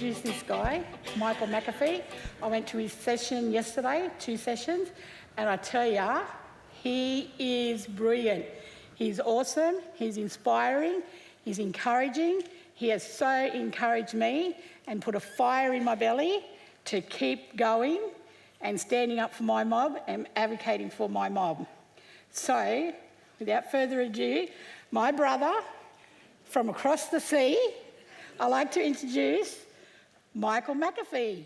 introduce this guy, Michael McAfee. I went to his session yesterday, 2 sessions, and I tell ya, he is brilliant. He's awesome, he's inspiring, he's encouraging. He has so encouraged me and put a fire in my belly to keep going and standing up for my mob and advocating for my mob. So, without further ado, my brother from across the sea, I'd like to introduce Michael McAfee.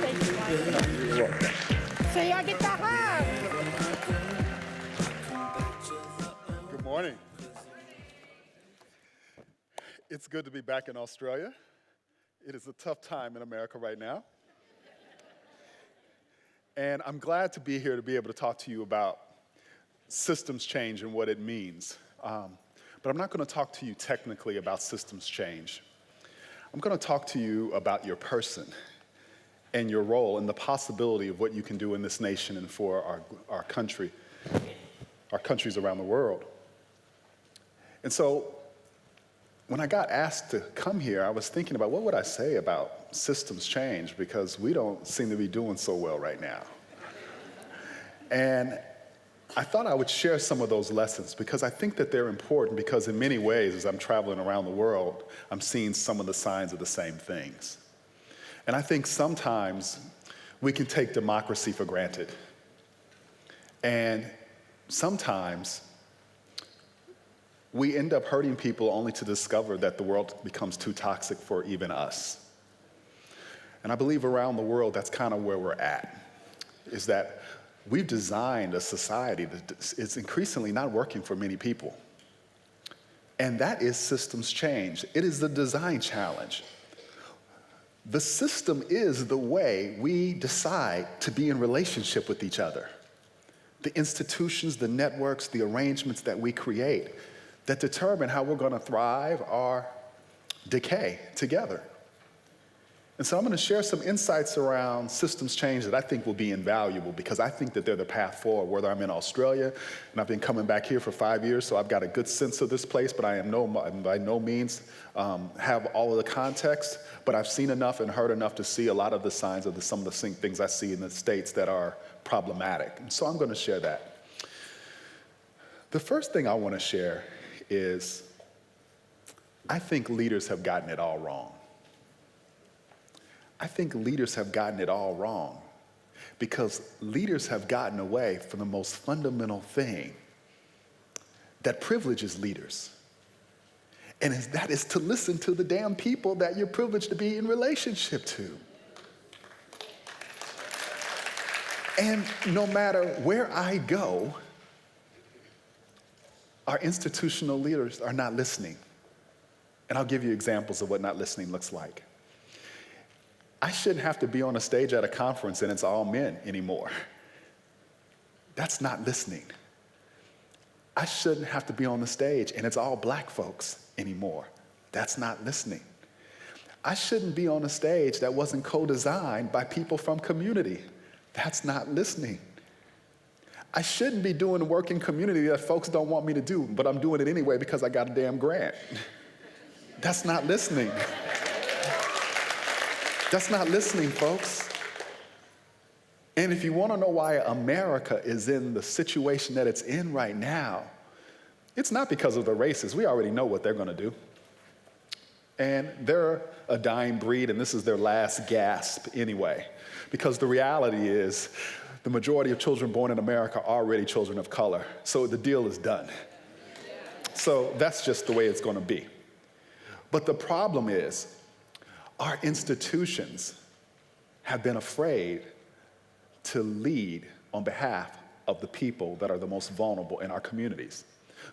Thank you, Michael. See, I get the hug. Good morning. It's good to be back in Australia. It is a tough time in America right now. And I'm glad to be here to be able to talk to you about systems change and what it means. But I'm not going to talk to you technically about systems change. I'm going to talk to you about your person and your role and the possibility of what you can do in this nation and for our country, our countries around the world. And so when I got asked to come here, I was thinking about what would I say about systems change, because we don't seem to be doing so well right now. And I thought I would share some of those lessons because I think that they're important, because in many ways, as I'm traveling around the world, I'm seeing some of the signs of the same things. And I think sometimes we can take democracy for granted. And sometimes we end up hurting people only to discover that the world becomes too toxic for even us. And I believe around the world, that's kind of where we're at, is that we've designed a society that is increasingly not working for many people. And that is systems change. It is the design challenge. The system is the way we decide to be in relationship with each other. The institutions, the networks, the arrangements that we create that determine how we're going to thrive or decay together. And so I'm going to share some insights around systems change that I think will be invaluable, because I think that they're the path forward, whether I'm in Australia, and I've been coming back here for 5 years, so I've got a good sense of this place, but I am by no means have all of the context, but I've seen enough and heard enough to see a lot of the signs of some of the things I see in the States that are problematic. And so I'm going to share that. The first thing I want to share is I think leaders have gotten it all wrong. I think leaders have gotten it all wrong because leaders have gotten away from the most fundamental thing that privileges leaders. And that is to listen to the damn people that you're privileged to be in relationship to. And no matter where I go, our institutional leaders are not listening. And I'll give you examples of what not listening looks like. I shouldn't have to be on a stage at a conference and it's all men anymore. That's not listening. I shouldn't have to be on the stage and it's all black folks anymore. That's not listening. I shouldn't be on a stage that wasn't co-designed by people from community. That's not listening. I shouldn't be doing work in community that folks don't want me to do, but I'm doing it anyway because I got a damn grant. That's not listening. That's not listening, folks. And if you want to know why America is in the situation that it's in right now, it's not because of the racists. We already know what they're going to do. And they're a dying breed, and this is their last gasp anyway. Because the reality is, the majority of children born in America are already children of color. So the deal is done. So that's just the way it's going to be. But the problem is, our institutions have been afraid to lead on behalf of the people that are the most vulnerable in our communities,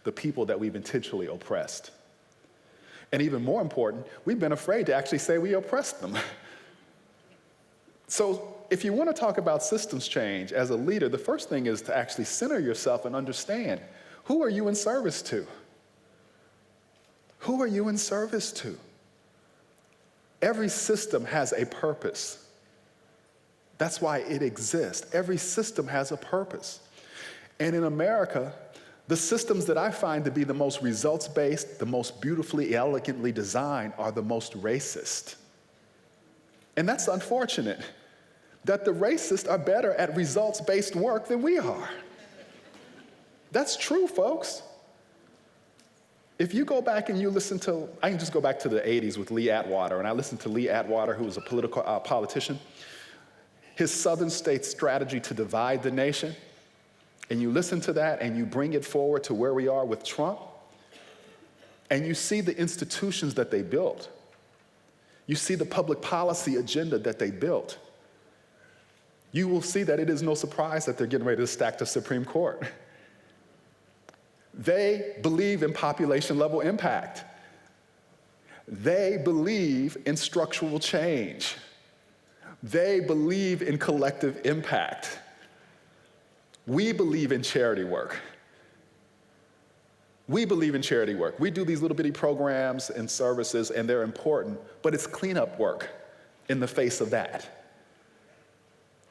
the people that we've intentionally oppressed. And even more important, we've been afraid to actually say we oppressed them. So if you want to talk about systems change as a leader, the first thing is to actually center yourself and understand, who are you in service to? Who are you in service to? Every system has a purpose. That's why it exists. Every system has a purpose. And in America, The systems that I find to be the most results-based, the most beautifully, elegantly designed are the most racist. And that's unfortunate, that the racists are better at results-based work than we are. That's true, folks. If you go back and you listen to, I can just go back to the 80s with Lee Atwater, and I listened to Lee Atwater, who was a politician, his Southern states strategy to divide the nation, and you listen to that and you bring it forward to where we are with Trump, and you see the institutions that they built. You see the public policy agenda that they built. You will see that it is no surprise that they're getting ready to stack the Supreme Court. They believe in population level impact. They believe in structural change. They believe in collective impact. We believe in charity work. We believe in charity work. We do these little bitty programs and services, and they're important, but it's cleanup work in the face of that.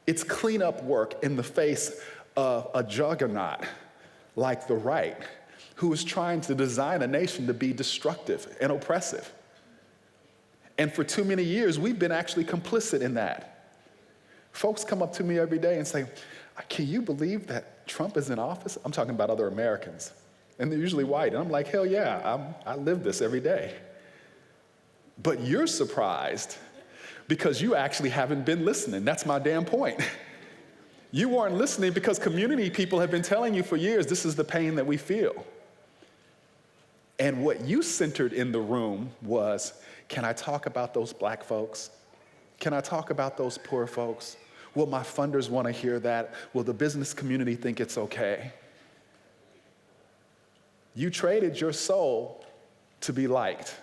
It's cleanup work in the face of a juggernaut like the right, who is trying to design a nation to be destructive and oppressive. And for too many years, we've been actually complicit in that. Folks come up to me every day and say, can you believe that Trump is in office? I'm talking about other Americans. And they're usually white. And I'm like, hell yeah, I live this every day. But you're surprised because you actually haven't been listening. That's my damn point. You weren't listening because community people have been telling you for years, this is the pain that we feel. And what you centered in the room was, can I talk about those black folks? Can I talk about those poor folks? Will my funders want to hear that? Will the business community think it's okay? You traded your soul to be liked.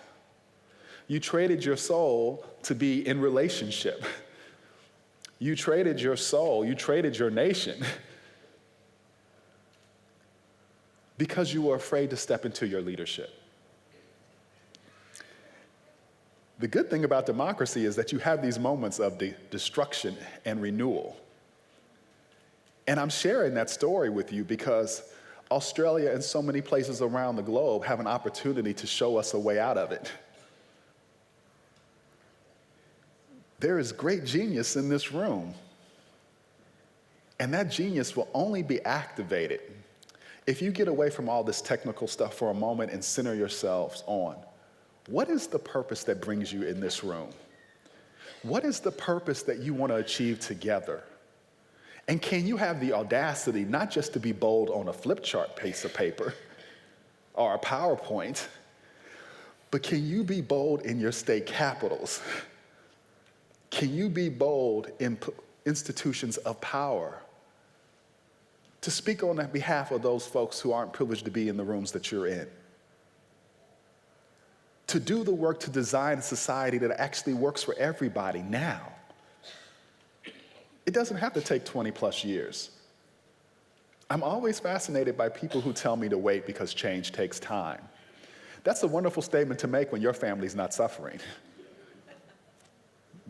You traded your soul to be in relationship. You traded your soul, you traded your nation because you were afraid to step into your leadership. The good thing about democracy is that you have these moments of destruction and renewal. And I'm sharing that story with you because Australia and so many places around the globe have an opportunity to show us a way out of it. There is great genius in this room. And that genius will only be activated if you get away from all this technical stuff for a moment and center yourselves on what is the purpose that brings you in this room? What is the purpose that you want to achieve together? And can you have the audacity not just to be bold on a flip chart piece of paper or a PowerPoint, but can you be bold in your state capitals? Can you be bold in institutions of power to speak on behalf of those folks who aren't privileged to be in the rooms that you're in? To do the work to design a society that actually works for everybody now. It doesn't have to take 20 plus years. I'm always fascinated by people who tell me to wait because change takes time. That's a wonderful statement to make when your family's not suffering.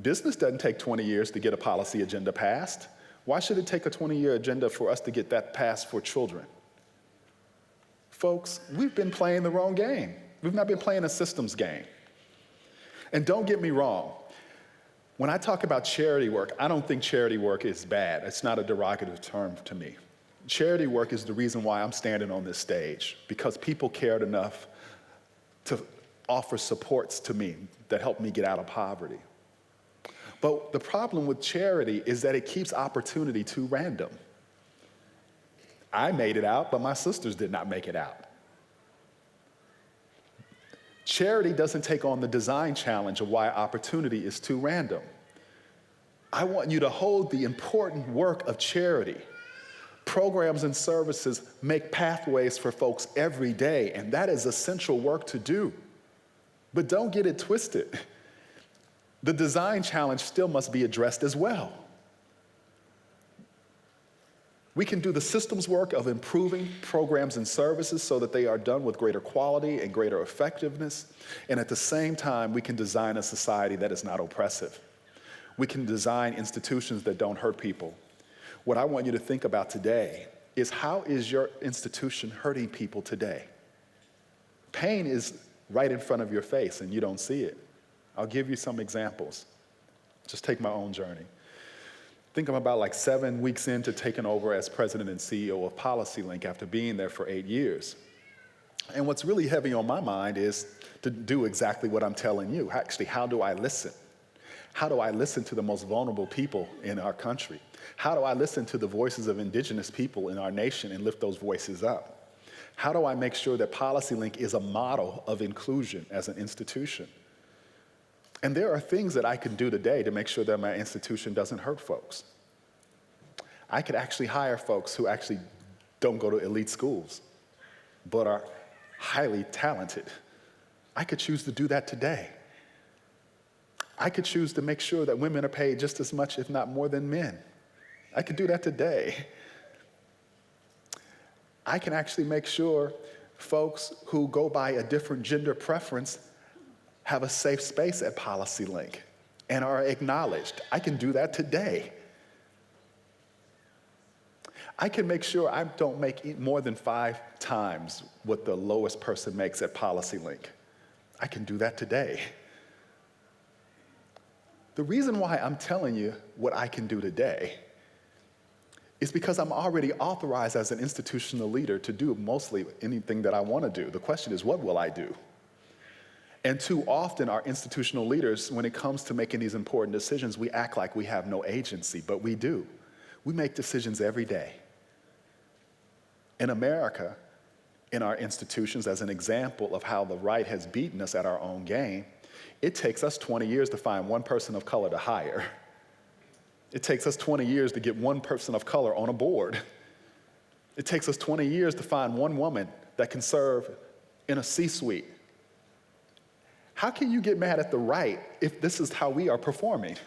Business doesn't take 20 years to get a policy agenda passed. Why should it take a 20-year agenda for us to get that passed for children? Folks, we've been playing the wrong game. We've not been playing a systems game. And don't get me wrong. When I talk about charity work, I don't think charity work is bad. It's not a derogative term to me. Charity work is the reason why I'm standing on this stage, because people cared enough to offer supports to me that helped me get out of poverty. But the problem with charity is that it keeps opportunity too random. I made it out, but my sisters did not make it out. Charity doesn't take on the design challenge of why opportunity is too random. I want you to hold the important work of charity. Programs and services make pathways for folks every day, and that is essential work to do. But don't get it twisted. The design challenge still must be addressed as well. We can do the systems work of improving programs and services so that they are done with greater quality and greater effectiveness. And at the same time, we can design a society that is not oppressive. We can design institutions that don't hurt people. What I want you to think about today is how is your institution hurting people today? Pain is right in front of your face and you don't see it. I'll give you some examples. Just take my own journey. I think I'm about like 7 weeks into taking over as president and CEO of PolicyLink after being there for 8 years. And what's really heavy on my mind is to do exactly what I'm telling you. Actually, how do I listen? How do I listen to the most vulnerable people in our country? How do I listen to the voices of indigenous people in our nation and lift those voices up? How do I make sure that PolicyLink is a model of inclusion as an institution? And there are things that I can do today to make sure that my institution doesn't hurt folks. I could actually hire folks who actually don't go to elite schools, but are highly talented. I could choose to do that today. I could choose to make sure that women are paid just as much, if not more, than men. I could do that today. I can actually make sure folks who go by a different gender preference have a safe space at PolicyLink and are acknowledged. I can do that today. I can make sure I don't make more than 5 times what the lowest person makes at PolicyLink. I can do that today. The reason why I'm telling you what I can do today is because I'm already authorized as an institutional leader to do mostly anything that I want to do. The question is, what will I do? And too often, our institutional leaders, when it comes to making these important decisions, we act like we have no agency, but we do. We make decisions every day. In America, in our institutions, as an example of how the right has beaten us at our own game, it takes us 20 years to find one person of color to hire. It takes us 20 years to get one person of color on a board. It takes us 20 years to find one woman that can serve in a C-suite. How can you get mad at the right if this is how we are performing?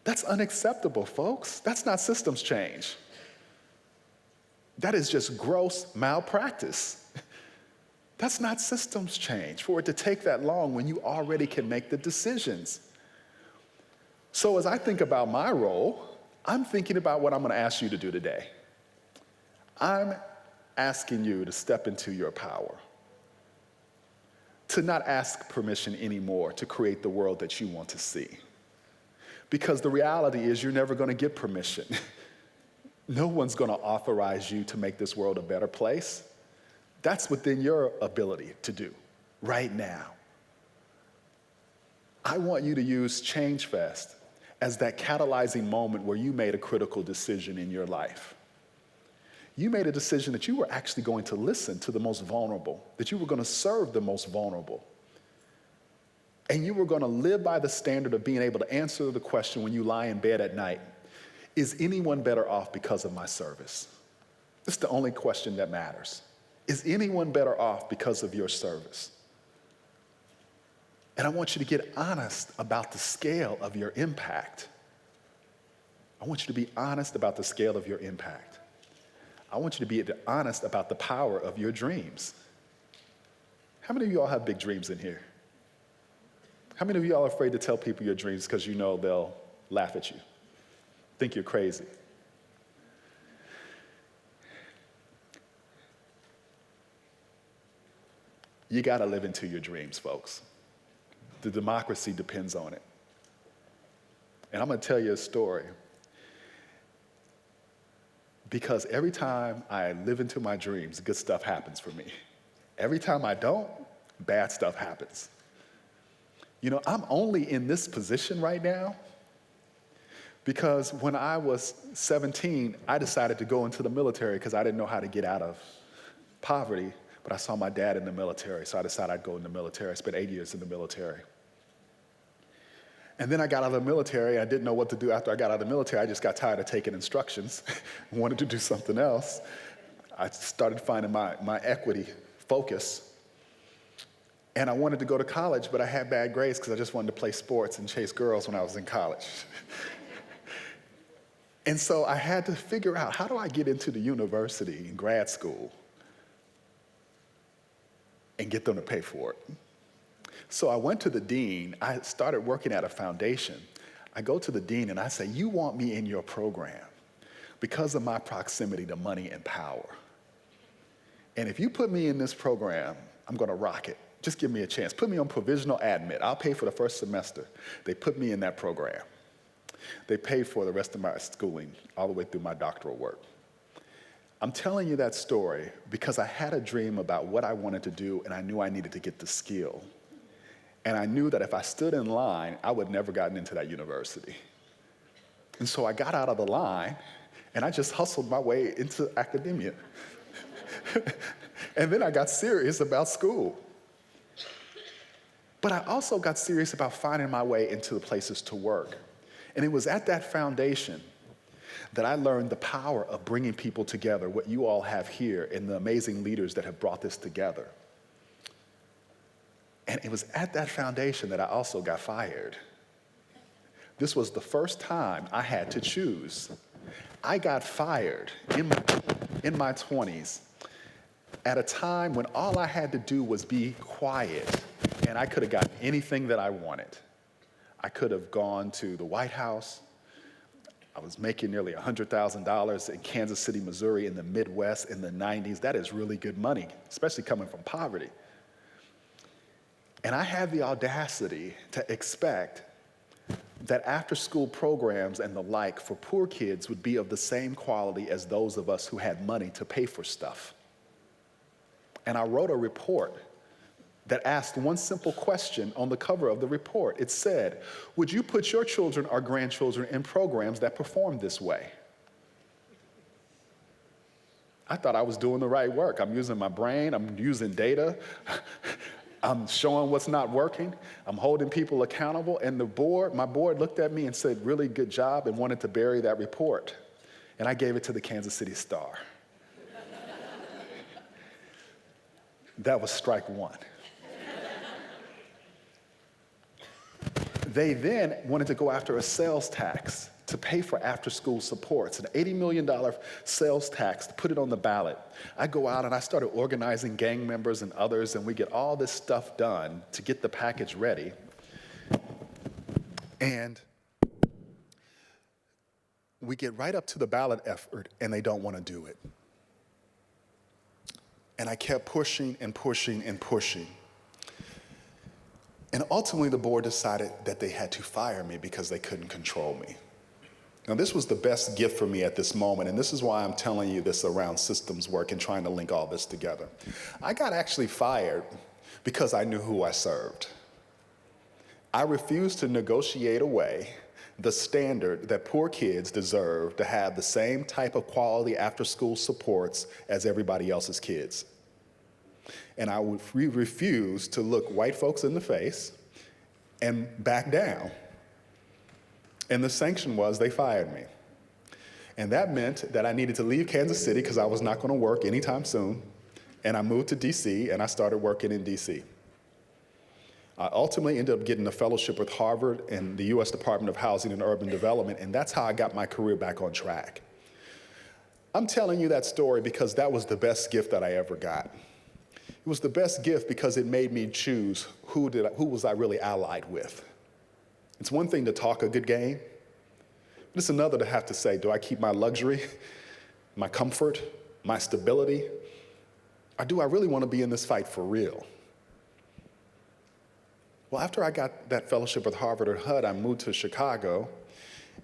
That's unacceptable, folks. That's not systems change. That is just gross malpractice. That's not systems change for it to take that long when you already can make the decisions. So as I think about my role, I'm thinking about what I'm going to ask you to do today. I'm asking you to step into your power, to not ask permission anymore to create the world that you want to see. Because the reality is you're never going to get permission. No one's going to authorize you to make this world a better place. That's within your ability to do right now. I want you to use Change Fest as that catalyzing moment where you made a critical decision in your life. You made a decision that you were actually going to listen to the most vulnerable, that you were going to serve the most vulnerable. And you were going to live by the standard of being able to answer the question when you lie in bed at night, is anyone better off because of my service? It's the only question that matters. Is anyone better off because of your service? And I want you to get honest about the scale of your impact. I want you to be honest about the scale of your impact. I want you to be honest about the power of your dreams. How many of you all have big dreams in here? How many of you all are afraid to tell people your dreams because you know they'll laugh at you, think you're crazy? You got to live into your dreams, folks. The democracy depends on it. And I'm going to tell you a story. Because every time I live into my dreams, good stuff happens for me. Every time I don't, bad stuff happens. You know, I'm only in this position right now because when I was 17, I decided to go into the military because I didn't know how to get out of poverty. But I saw my dad in the military, so I decided I'd go in the military. I spent 8 years in the military. And then I got out of the military. I didn't know what to do after I got out of the military. I just got tired of taking instructions, wanted to do something else. I started finding my equity focus. And I wanted to go to college, but I had bad grades because I just wanted to play sports and chase girls when I was in college. And so I had to figure out, how do I get into the university and grad school and get them to pay for it? So I went to the dean. I started working at a foundation. I go to the dean and I say, you want me in your program, because of my proximity to money and power. And if you put me in this program, I'm going to rock it. Just give me a chance. Put me on provisional admit. I'll pay for the first semester. They put me in that program. They paid for the rest of my schooling all the way through my doctoral work. I'm telling you that story because I had a dream about what I wanted to do, and I knew I needed to get the skill. And I knew that if I stood in line, I would never gotten into that university. And so I got out of the line, and I just hustled my way into academia. And then I got serious about school. But I also got serious about finding my way into the places to work. And it was at that foundation that I learned the power of bringing people together, what you all have here, and the amazing leaders that have brought this together. And it was at that foundation that I also got fired. This was the first time I had to choose. I got fired in my 20s at a time when all I had to do was be quiet, and I could have gotten anything that I wanted. I could have gone to the White House. I was making nearly $100,000 in Kansas City, Missouri, in the Midwest in the 90s. That is really good money, especially coming from poverty. And I had the audacity to expect that after-school programs and the like for poor kids would be of the same quality as those of us who had money to pay for stuff. And I wrote a report that asked one simple question on the cover of the report. It said, would you put your children or grandchildren in programs that perform this way? I thought I was doing the right work. I'm using my brain, I'm using data, I'm showing what's not working, I'm holding people accountable, and my board looked at me and said, really good job, and wanted to bury that report. And I gave it to the Kansas City Star. That was strike one. They then wanted to go after a sales tax to pay for after-school supports, an $80 million sales tax to put it on the ballot. I go out and I started organizing gang members and others, and we get all this stuff done to get the package ready. And we get right up to the ballot effort, and they don't want to do it. And I kept pushing and pushing and pushing. And ultimately, the board decided that they had to fire me because they couldn't control me. Now, this was the best gift for me at this moment, and this is why I'm telling you this around systems work and trying to link all this together. I got actually fired because I knew who I served. I refused to negotiate away the standard that poor kids deserve to have the same type of quality after-school supports as everybody else's kids. And I would refuse to look white folks in the face and back down. And the sanction was they fired me. And that meant that I needed to leave Kansas City because I was not going to work anytime soon. And I moved to DC, and I started working in DC. I ultimately ended up getting a fellowship with Harvard and the US Department of Housing and Urban Development, and that's how I got my career back on track. I'm telling you that story because that was the best gift that I ever got. It was the best gift because it made me choose who was I really allied with. It's one thing to talk a good game, but it's another to have to say, do I keep my luxury, my comfort, my stability, or do I really want to be in this fight for real? Well, after I got that fellowship with Harvard or HUD, I moved to Chicago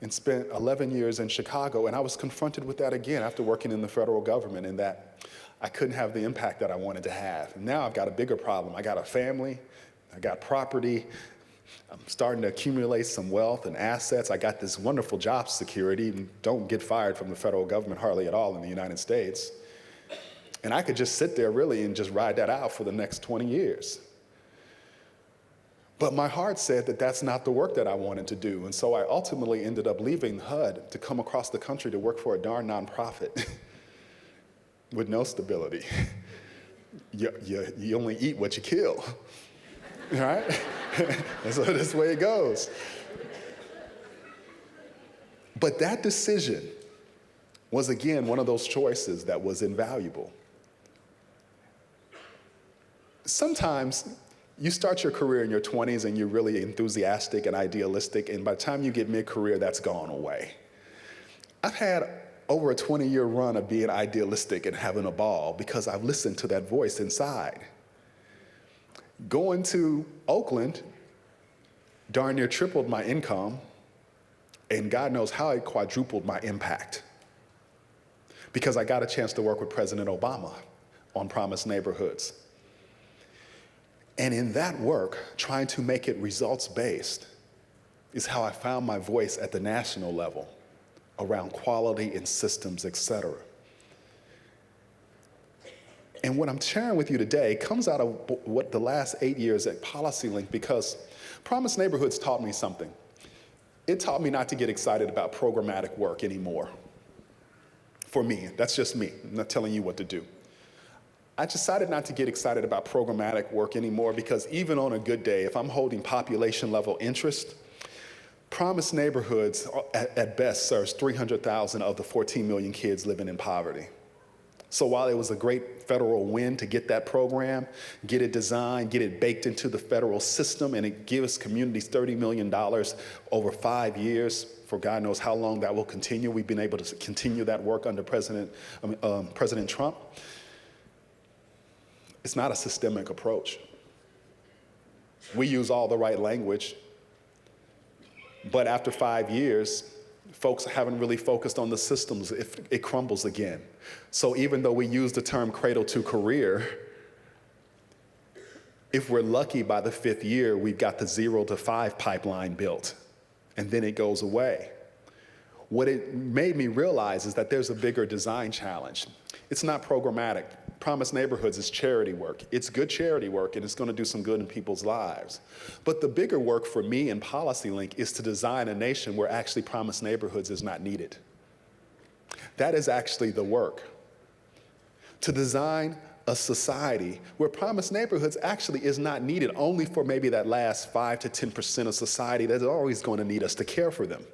and spent 11 years in Chicago, and I was confronted with that again after working in the federal government, in that I couldn't have the impact that I wanted to have. And now I've got a bigger problem. I got a family, I got property, I'm starting to accumulate some wealth and assets. I got this wonderful job security, and don't get fired from the federal government hardly at all in the United States. And I could just sit there really and just ride that out for the next 20 years. But my heart said that that's not the work that I wanted to do. And so I ultimately ended up leaving HUD to come across the country to work for a darn nonprofit with no stability. You only eat what you kill, right? And so that's the way it goes. But that decision was, again, one of those choices that was invaluable. Sometimes you start your career in your 20s and you're really enthusiastic and idealistic, and by the time you get mid-career, that's gone away. I've had over a 20-year run of being idealistic and having a ball because I've listened to that voice inside. Going to Oakland darn near tripled my income, and God knows how it quadrupled my impact, because I got a chance to work with President Obama on Promised Neighborhoods. And in that work, trying to make it results-based is how I found my voice at the national level around quality and systems, et cetera. And what I'm sharing with you today comes out of what the last 8 years at PolicyLink, because Promised Neighborhoods taught me something. It taught me not to get excited about programmatic work anymore. For me, that's just me. I'm not telling you what to do. I decided not to get excited about programmatic work anymore, because even on a good day, if I'm holding population level interest, Promised Neighborhoods at best serves 300,000 of the 14 million kids living in poverty. So while it was a great federal win to get that program, get it designed, get it baked into the federal system, and it gives communities $30 million over 5 years, for God knows how long that will continue. We've been able to continue that work under President Trump. It's not a systemic approach. We use all the right language, but after 5 years, folks haven't really focused on the systems. If it crumbles again. So even though we use the term cradle to career, if we're lucky by the 5th year, we've got the 0 to 5 pipeline built, and then it goes away. What it made me realize is that there's a bigger design challenge. It's not programmatic. Promised Neighborhoods is charity work. It's good charity work, and it's going to do some good in people's lives. But the bigger work for me in PolicyLink is to design a nation where actually Promised Neighborhoods is not needed. That is actually the work. To design a society where Promised Neighborhoods actually is not needed, only for maybe that last 5 to 10% of society that's always going to need us to care for them.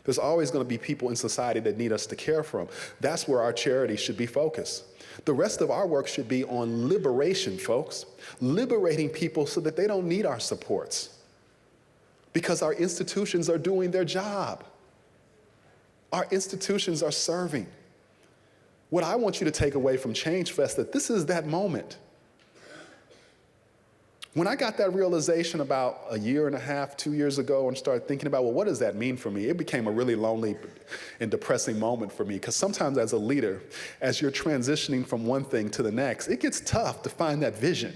There's always going to be people in society that need us to care for them. That's where our charity should be focused. The rest of our work should be on liberation, folks. Liberating people so that they don't need our supports, because our institutions are doing their job. Our institutions are serving. What I want you to take away from Change Fest, that this is that moment. When I got that realization about a year and a half, 2 years ago, and started thinking about, well, what does that mean for me? It became a really lonely and depressing moment for me, because sometimes as a leader, as you're transitioning from one thing to the next, it gets tough to find that vision.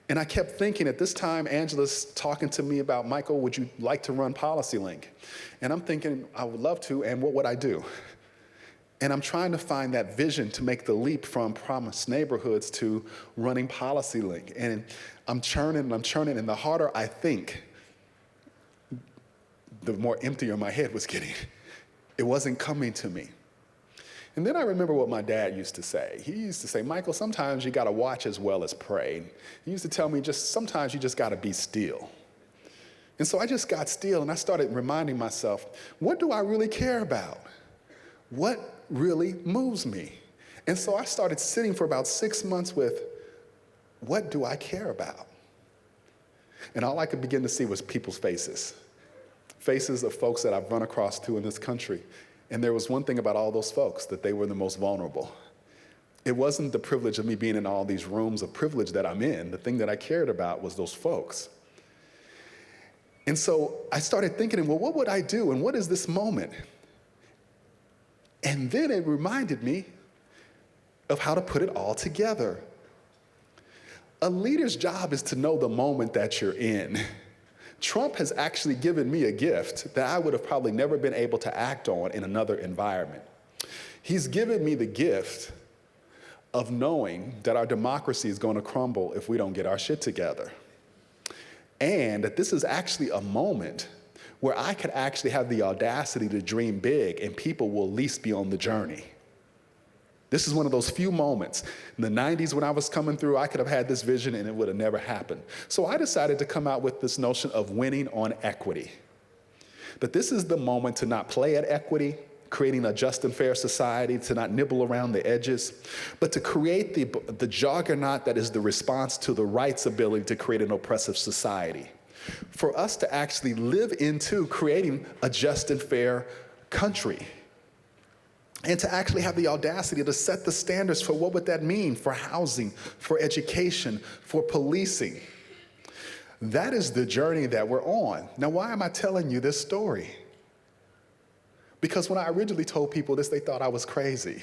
And I kept thinking, at this time, Angela's talking to me about, Michael, would you like to run PolicyLink? And I'm thinking, I would love to, and what would I do? And I'm trying to find that vision to make the leap from Promised Neighborhoods to running PolicyLink. And I'm churning, and the harder I think, the more emptier my head was getting. It wasn't coming to me. And then I remember what my dad used to say. He used to say, Michael, sometimes you gotta watch as well as pray. He used to tell me, sometimes you just gotta be still. And so I just got still, and I started reminding myself, what do I really care about? What really moves me? And so I started sitting for about 6 months with, what do I care about? And all I could begin to see was people's faces of folks that I've run across to in this country. And there was one thing about all those folks, that they were the most vulnerable. It wasn't the privilege of me being in all these rooms of privilege that I'm in. The thing that I cared about was those folks. And so I started thinking, well, what would I do? And what is this moment? And then it reminded me of how to put it all together. A leader's job is to know the moment that you're in. Trump has actually given me a gift that I would have probably never been able to act on in another environment. He's given me the gift of knowing that our democracy is going to crumble if we don't get our shit together. And that this is actually a moment where I could actually have the audacity to dream big, and people will at least be on the journey. This is one of those few moments. In the 90s when I was coming through, I could have had this vision and it would have never happened. So I decided to come out with this notion of winning on equity. That this is the moment to not play at equity, creating a just and fair society, to not nibble around the edges, but to create the juggernaut that is the response to the right's ability to create an oppressive society. For us to actually live into creating a just and fair country. and to actually have the audacity to set the standards for what would that mean for housing, for education, for policing. That is the journey that we're on. Now, why am I telling you this story? Because when I originally told people this, they thought I was crazy.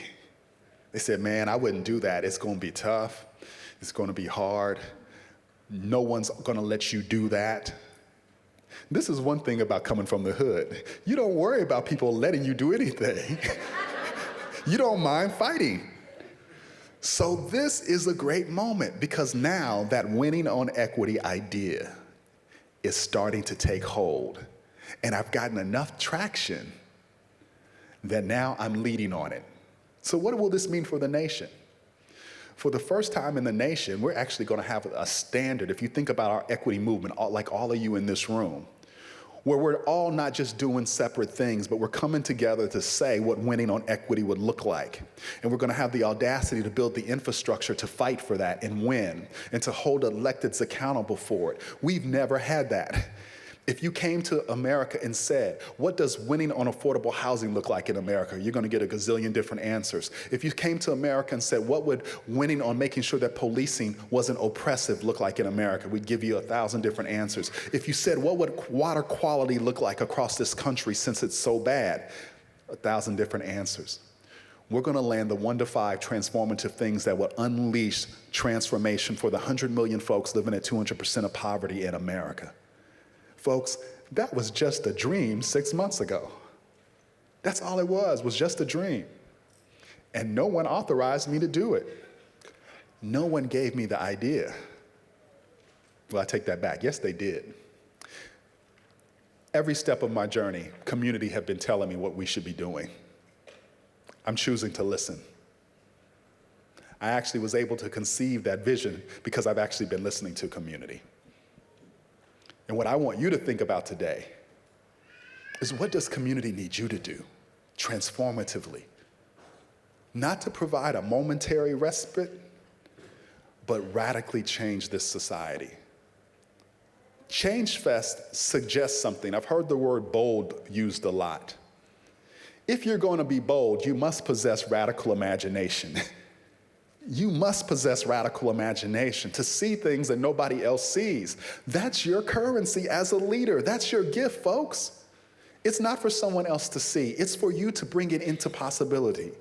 They said, man, I wouldn't do that. It's going to be tough. It's going to be hard. No one's going to let you do that. This is one thing about coming from the hood. You don't worry about people letting you do anything. You don't mind fighting. So this is a great moment because now that winning on equity idea is starting to take hold. And I've gotten enough traction that now I'm leading on it. So what will this mean for the nation? For the first time in the nation, we're actually going to have a standard. If you think about our equity movement, like all of you in this room, where we're all not just doing separate things, but we're coming together to say what winning on equity would look like. And we're going to have the audacity to build the infrastructure to fight for that and win, and to hold electeds accountable for it. We've never had that. If you came to America and said, what does winning on affordable housing look like in America? You're going to get a gazillion different answers. If you came to America and said, what would winning on making sure that policing wasn't oppressive look like in America? We'd give you 1,000 different answers. If you said, what would water quality look like across this country since it's so bad? 1,000 different answers. We're going to land the 1 to 5 transformative things that will unleash transformation for the 100 million folks living at 200% of poverty in America. Folks, that was just a dream 6 months ago. That's all it was just a dream. And no one authorized me to do it. No one gave me the idea. Well, I take that back. Yes, they did. Every step of my journey, community have been telling me what we should be doing. I'm choosing to listen. I actually was able to conceive that vision because I've actually been listening to community. And what I want you to think about today is, what does community need you to do transformatively? Not to provide a momentary respite, but radically change this society. Change Fest suggests something. I've heard the word bold used a lot. If you're going to be bold, you must possess radical imagination. You must possess radical imagination to see things that nobody else sees. That's your currency as a leader. That's your gift, folks. It's not for someone else to see. It's for you to bring it into possibility.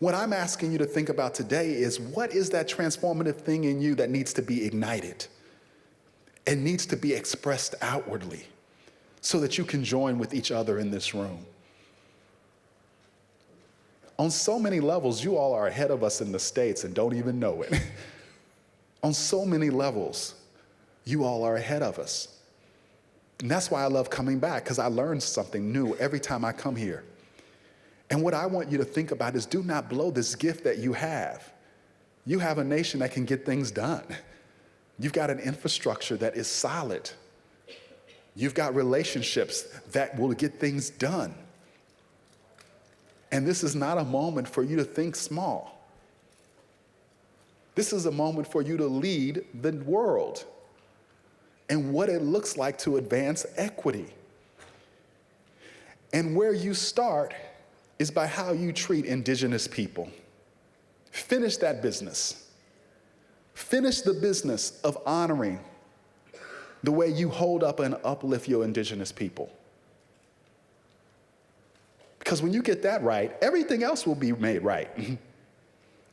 What I'm asking you to think about today is, what is that transformative thing in you that needs to be ignited and needs to be expressed outwardly so that you can join with each other in this room? On so many levels, you all are ahead of us in the States and don't even know it. On so many levels, you all are ahead of us. And that's why I love coming back, because I learn something new every time I come here. And what I want you to think about is, do not blow this gift that you have. You have a nation that can get things done. You've got an infrastructure that is solid. You've got relationships that will get things done. And this is not a moment for you to think small. This is a moment for you to lead the world and what it looks like to advance equity. And where you start is by how you treat indigenous people. Finish that business. Finish the business of honoring the way you hold up and uplift your indigenous people. Because when you get that right, everything else will be made right.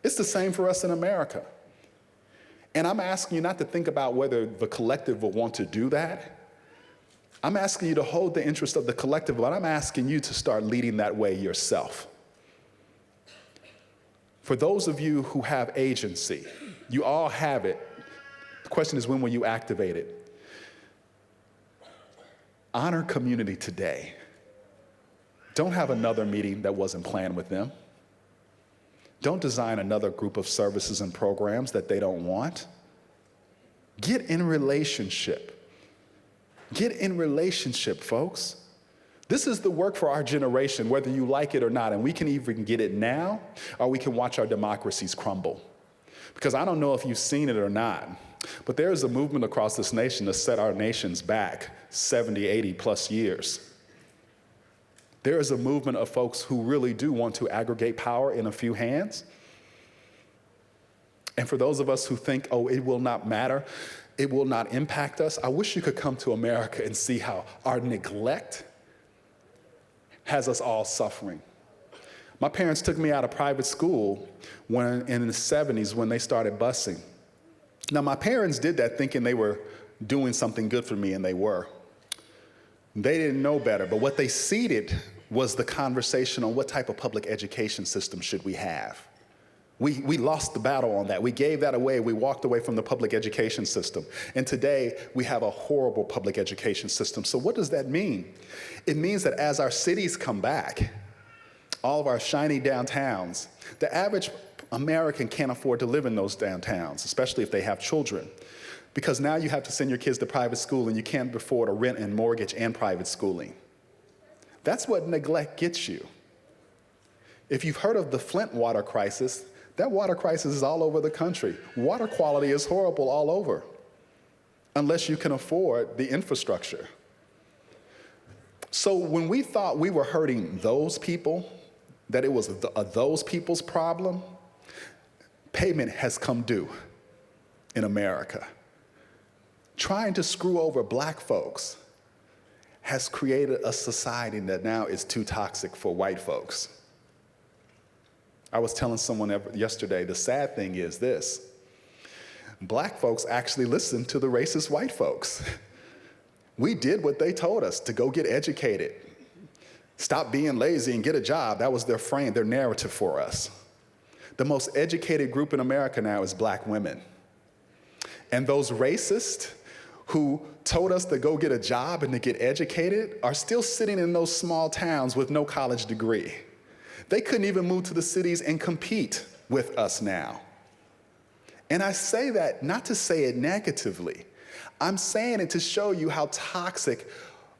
It's the same for us in America. And I'm asking you not to think about whether the collective will want to do that. I'm asking you to hold the interest of the collective, but I'm asking you to start leading that way yourself. For those of you who have agency, you all have it. The question is, when will you activate it? Honor community today. Don't have another meeting that wasn't planned with them. Don't design another group of services and programs that they don't want. Get in relationship. Get in relationship, folks. This is the work for our generation, whether you like it or not, and we can even get it now, or we can watch our democracies crumble. Because I don't know if you've seen it or not, but there is a movement across this nation to set our nations back 70, 80 plus years. There is a movement of folks who really do want to aggregate power in a few hands. And for those of us who think, oh, it will not matter, it will not impact us, I wish you could come to America and see how our neglect has us all suffering. My parents took me out of private school in the 70s when they started busing. Now, my parents did that thinking they were doing something good for me, and they were. They didn't know better, but what they seeded was the conversation on what type of public education system should we have. We lost the battle on that. We gave that away. We walked away from the public education system. And today, we have a horrible public education system. So what does that mean? It means that as our cities come back, all of our shiny downtowns, the average American can't afford to live in those downtowns, especially if they have children. Because now you have to send your kids to private school and you can't afford a rent and mortgage and private schooling. That's what neglect gets you. If you've heard of the Flint water crisis, that water crisis is all over the country. Water quality is horrible all over, unless you can afford the infrastructure. So when we thought we were hurting those people, that it was those people's problem, payment has come due in America. Trying to screw over black folks has created a society that now is too toxic for white folks. I was telling someone yesterday, the sad thing is this: black folks actually listen to the racist white folks. We did what they told us, to go get educated, stop being lazy and get a job. That was their frame, their narrative for us. The most educated group in America now is black women. And those racists who told us to go get a job and to get educated are still sitting in those small towns with no college degree. They couldn't even move to the cities and compete with us now. And I say that not to say it negatively. I'm saying it to show you how toxic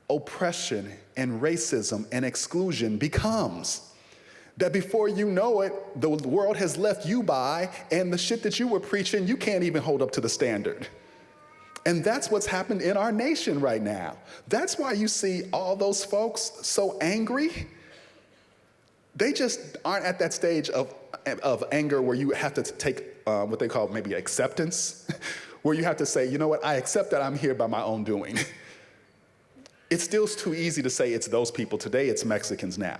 oppression and racism and exclusion becomes. That before you know it, the world has left you by, and the shit that you were preaching, you can't even hold up to the standard. And that's what's happened in our nation right now. That's why you see all those folks so angry. They just aren't at that stage of anger where you have to take what they call maybe acceptance, where you have to say, you know what, I accept that I'm here by my own doing. It's still too easy to say it's those people. Today, it's Mexicans now.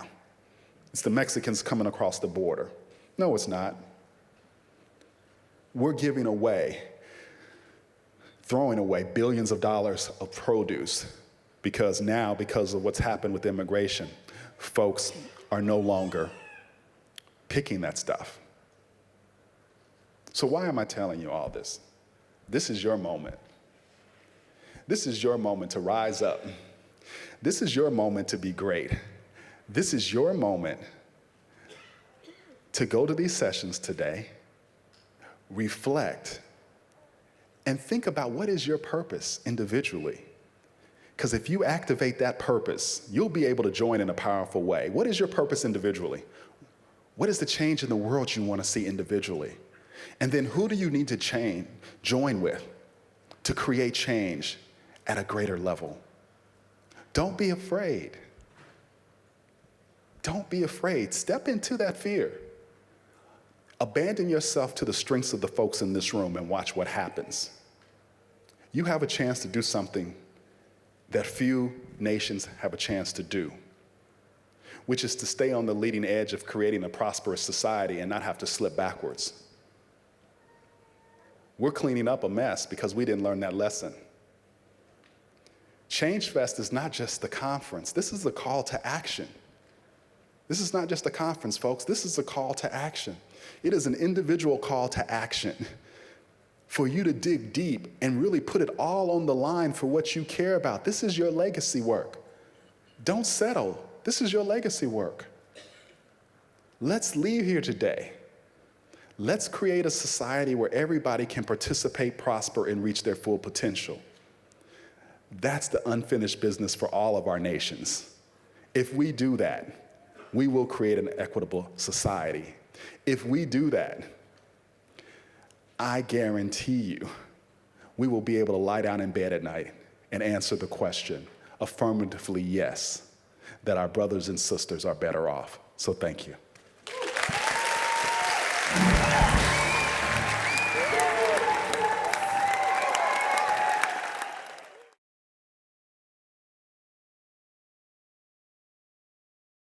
It's the Mexicans coming across the border. No, it's not. We're giving away, throwing away billions of dollars of produce because of what's happened with immigration, folks are no longer picking that stuff. So why am I telling you all this? This is your moment. This is your moment to rise up. This is your moment to be great. This is your moment to go to these sessions today, reflect, and think about what is your purpose individually. Because if you activate that purpose, you'll be able to join in a powerful way. What is your purpose individually? What is the change in the world you want to see individually? And then who do you need to join with to create change at a greater level? Don't be afraid. Don't be afraid. Step into that fear. Abandon yourself to the strengths of the folks in this room and watch what happens. You have a chance to do something that few nations have a chance to do, which is to stay on the leading edge of creating a prosperous society and not have to slip backwards. We're cleaning up a mess because we didn't learn that lesson. Change Fest is not just the conference. This is a call to action. This is not just a conference, folks. This is a call to action. It is an individual call to action for you to dig deep and really put it all on the line for what you care about. This is your legacy work. Don't settle. This is your legacy work. Let's leave here today. Let's create a society where everybody can participate, prosper, and reach their full potential. That's the unfinished business for all of our nations. If we do that, we will create an equitable society. If we do that, I guarantee you, we will be able to lie down in bed at night and answer the question affirmatively, yes. that our brothers and sisters are better off. So thank you.